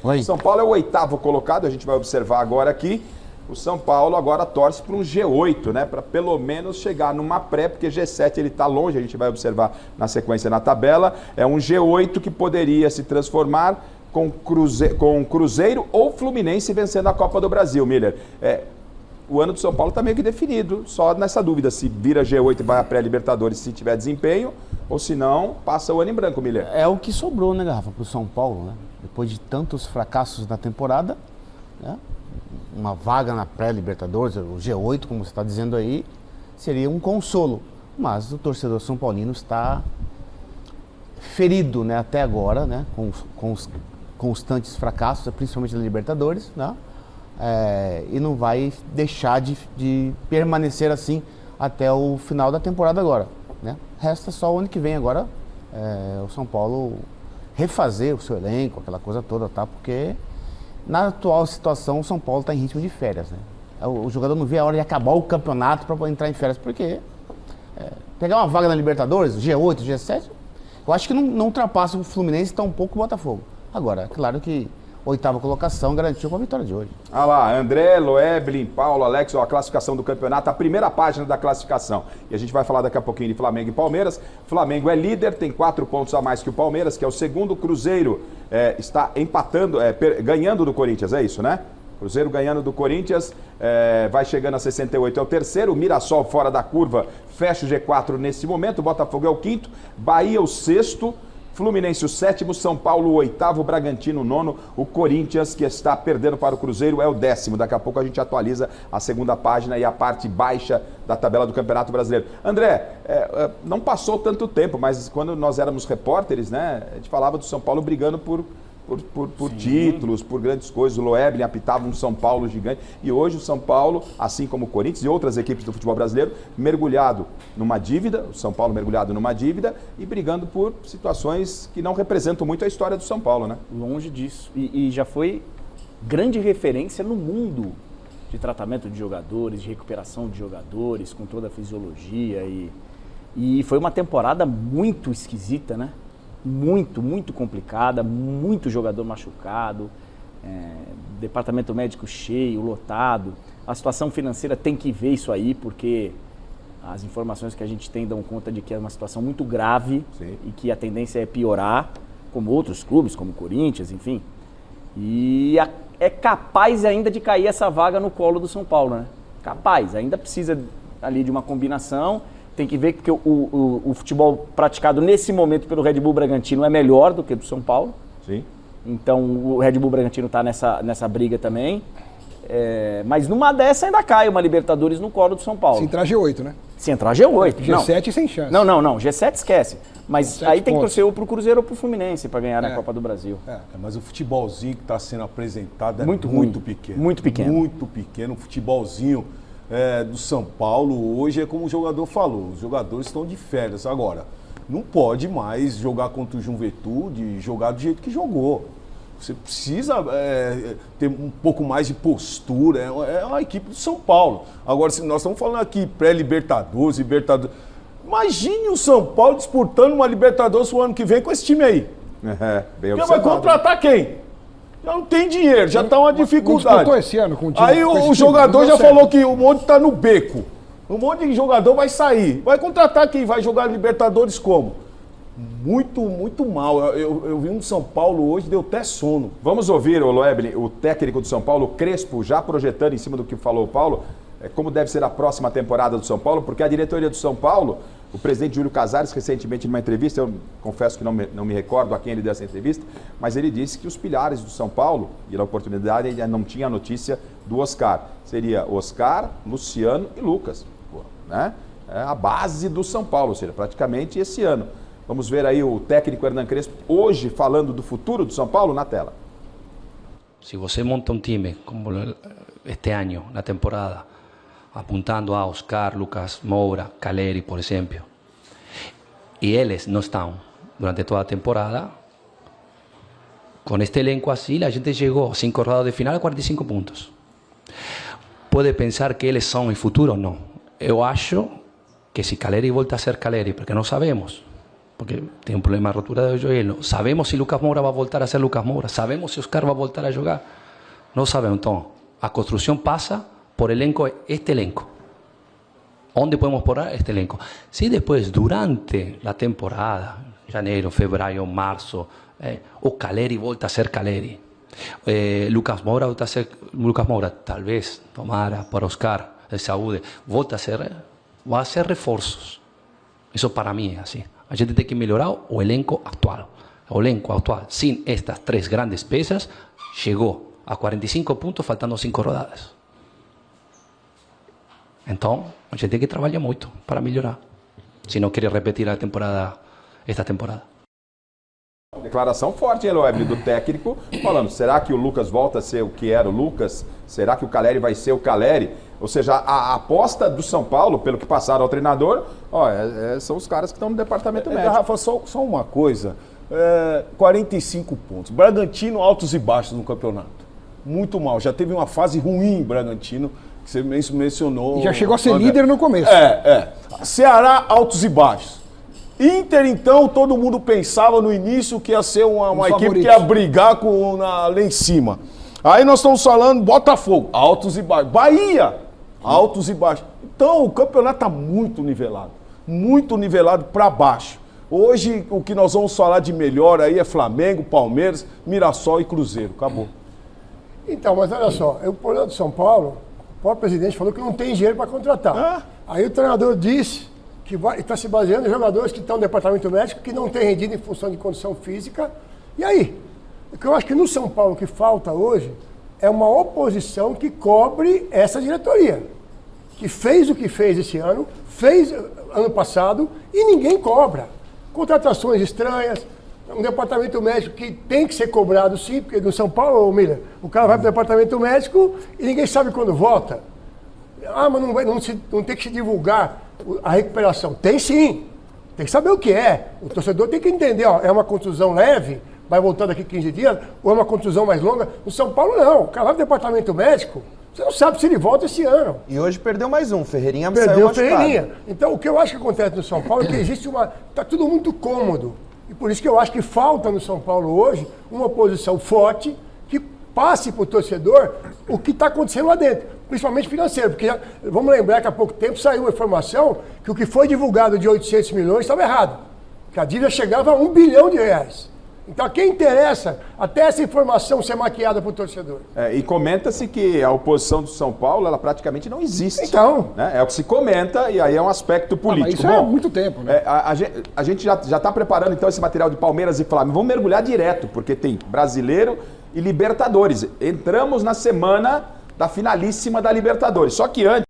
Oi. O São Paulo é o 8º colocado, a gente vai observar agora aqui. O São Paulo agora torce para um G8, né? Para pelo menos chegar numa pré, porque G7 ele está longe, a gente vai observar na sequência na tabela. É um G8 que poderia se transformar com Cruzeiro ou Fluminense vencendo a Copa do Brasil, Miller. O ano do São Paulo está meio que definido, só nessa dúvida se vira G8 e vai a pré-Libertadores se tiver desempenho, ou se não, passa o ano em branco, Miller. É o que sobrou, né, Garrafa, para o São Paulo, né? Depois de tantos fracassos na temporada, né? Uma vaga na pré-Libertadores, o G8, como você está dizendo aí, seria um consolo. Mas o torcedor são paulino está ferido, né, até agora, né, com os constantes fracassos, principalmente na Libertadores, né, e não vai deixar de permanecer assim até o final da temporada agora, né. Resta só o ano que vem agora o São Paulo refazer o seu elenco, aquela coisa toda, tá? Porque na atual situação o São Paulo está em ritmo de férias, né? O jogador não vê a hora de acabar o campeonato para entrar em férias, porque pegar uma vaga na Libertadores, G8, G7, eu acho que não ultrapassa o Fluminense, está um pouco o Botafogo. Agora, é claro que a 8ª colocação garantiu com a vitória de hoje. Ah lá, André, Loeblin, Paulo, Alex, a classificação do campeonato, a primeira página da classificação. E a gente vai falar daqui a pouquinho de Flamengo e Palmeiras. Flamengo é líder, tem 4 pontos a mais que o Palmeiras, que é o segundo. Cruzeiro está empatando, ganhando do Corinthians, é isso, né? Cruzeiro ganhando do Corinthians, vai chegando a 68, é o terceiro. O Mirassol fora da curva, fecha o G4 nesse momento. O Botafogo é o 5º, Bahia o 6º. Fluminense o 7º, São Paulo o 8º, Bragantino o 9º, o Corinthians, que está perdendo para o Cruzeiro, é o 10º. Daqui a pouco a gente atualiza a segunda página e a parte baixa da tabela do Campeonato Brasileiro. André, não passou tanto tempo, mas quando nós éramos repórteres, né, a gente falava do São Paulo brigando por títulos, por grandes coisas. O Loeblin apitava um São Paulo gigante. E hoje o São Paulo, assim como o Corinthians e outras equipes do futebol brasileiro, mergulhado numa dívida, o São Paulo mergulhado numa dívida e brigando por situações que não representam muito a história do São Paulo, né? Longe disso. E já foi grande referência no mundo de tratamento de jogadores, de recuperação de jogadores, com toda a fisiologia. E foi uma temporada muito esquisita, né? Muito complicada, muito jogador machucado, departamento médico cheio, lotado. A situação financeira tem que ver isso aí, porque as informações que a gente tem dão conta de que é uma situação muito grave. Sim. E que a tendência é piorar, como outros clubes, como o Corinthians, enfim. E é capaz ainda de cair essa vaga no colo do São Paulo, né? Capaz, ainda precisa ali de uma combinação. Tem que ver que o futebol praticado nesse momento pelo Red Bull Bragantino é melhor do que o do São Paulo. Sim. Então o Red Bull Bragantino está nessa briga também. Mas numa dessa ainda cai uma Libertadores no colo do São Paulo. Se entrar G8, né? Se entrar G8. G7 sem chance. Não. G7 esquece. Mas aí tem que torcer ou pro Cruzeiro ou pro Fluminense para ganhar a Copa do Brasil. Mas o futebolzinho que está sendo apresentado é muito pequeno. Muito pequeno. Muito pequeno. O futebolzinho do São Paulo hoje é como o jogador falou, os jogadores estão de férias. Agora, não pode mais jogar contra o Juventude, jogar do jeito que jogou. Você precisa ter um pouco mais de postura, é uma equipe do São Paulo. Agora, se nós estamos falando aqui pré-Libertadores, Libertadores, imagine o São Paulo disputando uma Libertadores o ano que vem com esse time aí. Bem observado. Vai contratar quem? Já não tem dinheiro, já está uma dificuldade. Disputou esse ano com o time. Aí o jogador já falou que o monte está no beco. Um monte de jogador vai sair. Vai contratar quem vai jogar Libertadores como? Muito mal. Eu vi um São Paulo hoje, deu até sono. Vamos ouvir o Loeblin, o técnico do São Paulo, Crespo, já projetando em cima do que falou o Paulo, como deve ser a próxima temporada do São Paulo, porque a diretoria do São Paulo, o presidente Júlio Casares, recentemente numa entrevista, eu confesso que não me recordo a quem ele deu essa entrevista, mas ele disse que os pilares do São Paulo, e na oportunidade ele não tinha a notícia do Oscar, seria Oscar, Luciano e Lucas, né? É a base do São Paulo, ou seja, praticamente esse ano. Vamos ver aí o técnico Hernan Crespo hoje falando do futuro do São Paulo na tela. Se você monta um time como este ano, na temporada, apuntando a Oscar, Lucas Moura, Caleri, por exemplo, e eles não estão durante toda a temporada, com este elenco assim, a gente chegou 5 rodadas de final a 45 pontos. Pode pensar que eles são o futuro? Não. Eu acho que se Caleri volta a ser Caleri, porque não sabemos, porque tiene un problema de rotura de joelho. Sabemos si Lucas Moura va a voltar a ser Lucas Moura. Sabemos si Oscar va a voltar a jugar. No sabemos. Entonces, la construcción pasa por este elenco. ¿Dónde podemos poner este elenco? Si después, durante la temporada, janeiro, febrero, marzo, o Caleri volta a ser Caleri, Lucas Moura volta a ser Lucas Moura, tal vez, tomara para Oscar, de saúde, volta a ser, va a ser reforços. Eso para mí es así. A gente tem que melhorar o elenco actual. O elenco actual, sin estas 3 grandes peças, llegó a 45 puntos faltando 5 rodadas. Então, a gente tem que trabalhar muito para melhorar, se não querer repetir esta temporada. Declaração forte, hein, Loeb, do técnico, falando, será que o Lucas volta a ser o que era o Lucas? Será que o Caleri vai ser o Caleri? Ou seja, a aposta do São Paulo, pelo que passaram ao treinador, são os caras que estão no departamento médico. Rafa, só uma coisa, 45 pontos. Bragantino, altos e baixos no campeonato. Muito mal, já teve uma fase ruim em Bragantino, que você mencionou. E já chegou a ser líder no começo. Ceará, altos e baixos. Inter, então, todo mundo pensava no início que ia ser uma equipe que ia brigar lá em cima. Aí nós estamos falando Botafogo, altos e baixos. Bahia, altos e baixos. Então, o campeonato está muito nivelado para baixo. Hoje, o que nós vamos falar de melhor aí é Flamengo, Palmeiras, Mirassol e Cruzeiro. Acabou. Então, mas olha só, o problema do São Paulo, o próprio presidente falou que não tem dinheiro para contratar. Aí o treinador disse que está se baseando em jogadores que estão no departamento médico, que não têm rendido em função de condição física. E aí? O que eu acho que no São Paulo o que falta hoje é uma oposição que cobre essa diretoria, que fez o que fez esse ano, fez ano passado e ninguém cobra. Contratações estranhas, um departamento médico que tem que ser cobrado sim, porque no São Paulo, Miller, o cara vai para o departamento médico e ninguém sabe quando volta. Mas não tem que se divulgar a recuperação. Tem sim, tem que saber o que é. O torcedor tem que entender, é uma contusão leve, vai voltar daqui 15 dias, ou é uma contusão mais longa. No São Paulo não, o cara vai para o departamento médico, você não sabe se ele volta esse ano. E hoje perdeu mais um, Ferreirinha perdeu o Ferreirinha. Então o que eu acho que acontece no São Paulo é que existe está tudo muito cômodo. E por isso que eu acho que falta no São Paulo hoje uma oposição forte que passe para o torcedor o que está acontecendo lá dentro, principalmente financeiro, porque vamos lembrar que há pouco tempo saiu a informação que o que foi divulgado de 800 milhões estava errado, que a dívida chegava a R$1 bilhão. Então a quem interessa até essa informação ser maquiada para o torcedor. E comenta-se que a oposição do São Paulo, ela praticamente não existe. Então. Né? É o que se comenta e aí é um aspecto político. Mas isso é há muito tempo, né? A gente já está preparando então esse material de Palmeiras e Flamengo. Vamos mergulhar direto, porque tem Brasileiro e Libertadores. Entramos na semana da finalíssima da Libertadores. Só que antes...